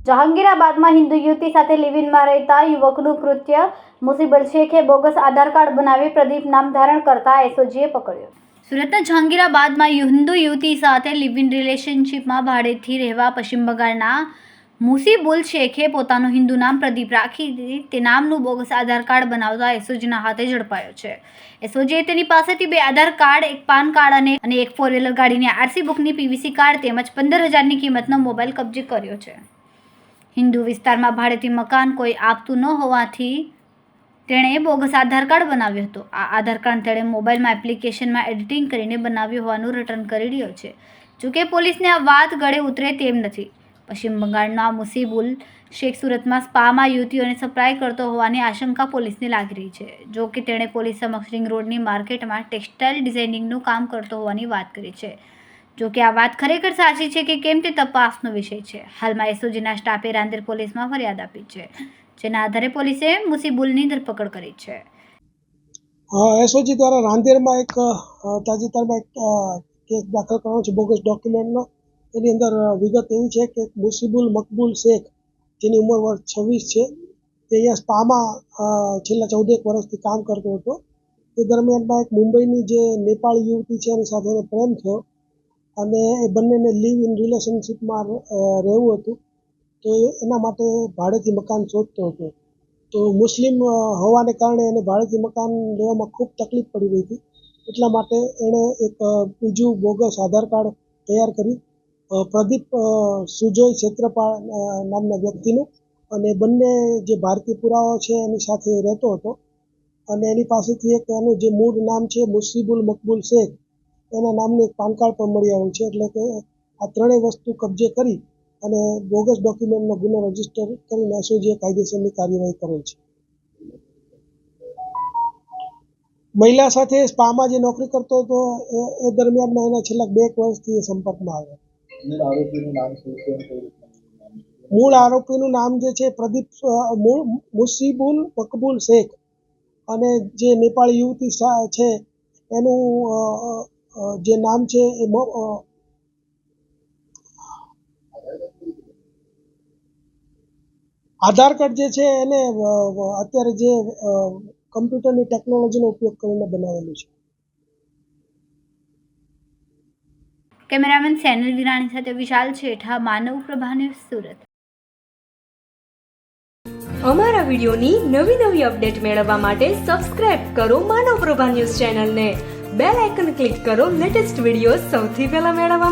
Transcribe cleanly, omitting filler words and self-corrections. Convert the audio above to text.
જહાંગીરાબાદમાં હિન્દુ યુવતી સાથે લિવ-ઇનમાં રહેતા યુવકનું કૃત્ય મુસીબલ શેખે બોગસ આધાર કાર્ડ બનાવી પ્રદીપ નામ ધારણ કરતા એસઓજીએ પકડ્યો. સુરતના જહાંગીરાબાદમાં હિન્દુ યુવતી સાથે લિવ-ઇન રિલેશનશિપમાં ભાડેથી રહેવા પશ્ચિમ બંગાળના મુસીબુલ શેખે પોતાનું હિન્દુ નામ પ્રદીપ રાખી તે નામનું બોગસ આધાર કાર્ડ બનાવતા એસઓજીના હાથે ઝડપાયો છે. એસઓજીએ તેની પાસેથી 2 આધાર કાર્ડ, 1 પાન કાર્ડ અને 1 4વ્હીલર ગાડીની આરસી બુકની પીવીસી કાર્ડ તેમજ 15,000ની કિંમતનો મોબાઈલ કબજે કર્યો છે. હિન્દુ વિસ્તારમાં ભાડેથી મકાન કોઈ આપતું ન હોવાથી તેણે બોગસ આધાર કાર્ડ બનાવ્યો હતો. આ આધાર કાર્ડ તેણે મોબાઈલમાં એપ્લિકેશનમાં એડિટિંગ કરીને બનાવ્યું હોવાનું રિટર્ન કરી રહ્યો છે. જોકે પોલીસને આ વાત ગળે ઉતરે તેમ નથી. પશ્ચિમ બંગાળના મુસીબુલ શેખ સુરતમાં સ્પામાં યુવતીઓને સપ્લાય કરતો હોવાની આશંકા પોલીસને લાગી રહી છે. જો કે તેણે પોલીસ સમક્ષ રિંગ રોડની માર્કેટમાં ટેક્સટાઇલ ડિઝાઇનિંગનું કામ કરતો હોવાની વાત કરી છે. જો કે આ વાત ખરેખર સાચી છે કે કેમ તે તપાસનો વિષય છે. હાલમાં એસઓજીના સ્ટાફે રાંદેર પોલીસમાં ફરિયાદ આપી છે, જેના આધારે પોલીસે મુસીબુલની ધરપકડ કરી છે. એસઓજી દ્વારા રાંદેરમાં એક તાજેતરમાં એક કેસ દાખલ કરવાનો છે બોગસ ડોક્યુમેન્ટનો. એની અંદર વિગત એવી છે કે મુસીબુલ મકબૂલ શેખ, જેની ઉંમર વર્ષ 26 છે, તે અહીંયા સ્પામાં છેલ્લા 14 વર્ષથી કામ કરતો હતો. તે દરમિયાનમાં એક મુંબઈની જે નેપાળી યુવતી છે એની સાથે એને પ્રેમ થયો અને એ બંનેને લિવ ઇન રિલેશનશિપમાં રહેવું હતું. તો એના માટે ભાડેથી મકાન શોધતો હતો. તો મુસ્લિમ હોવાને કારણે એને ભાડેથી મકાન લેવામાં ખૂબ તકલીફ પડી રહી હતી. એટલા માટે એણે એક બીજું બોગસ આધાર કાર્ડ તૈયાર કરી પ્રદીપ સુજોય ક્ષેત્રપાળ નામના વ્યક્તિનું, અને બંને જે ભારતીય પુરાવા છે એની સાથે રહેતો હતો. અને એની પાસેથી એક એનું જે મૂળ નામ છે મુસીબુલ મકબૂલ શેખ, એના નામનું એક પાન કાર્ડ પણ મળી આવ્યું છે. એટલે કે આ ત્રણેય વસ્તુ કબજે કરી અને બોગસ ડોક્યુમેન્ટનો ગુનો રજીસ્ટર કરીને એસઓજીએ કાયદેસરની કાર્યવાહી કરેલ છે. મહિલા સાથે સ્પામાં જે નોકરી કરતો હતો એ દરમિયાનમાં એના છેલ્લા 2 વર્ષથી સંપર્કમાં આવ્યા. મૂળ આરોપીનું નામ જે છે પ્રદીપ મુસીબુલ મકબૂલ શેખ, અને જે નેપાળી યુવતી છે એનું જે નામ છે એ આધાર કાર્ડ જે છે એને અત્યારે જે કમ્પ્યુટરની ટેકનોલોજીનો ઉપયોગ કરીને બનાવેલું છે. કેમેરામેન સેનલ વિરાણી સાથે વિશાલ છેઠા, માનવ પ્રભા ન્યૂઝ, સુરત. અમારા વિડિયોની નવી અપડેટ મેળવવા માટે સબસ્ક્રાઇબ કરો માનવ પ્રભા ન્યૂઝ ચેનલને. બેલ આઇકન ક્લિક કરો લેટેસ્ટ વિડિયો સૌથી પહેલા મેળવવા.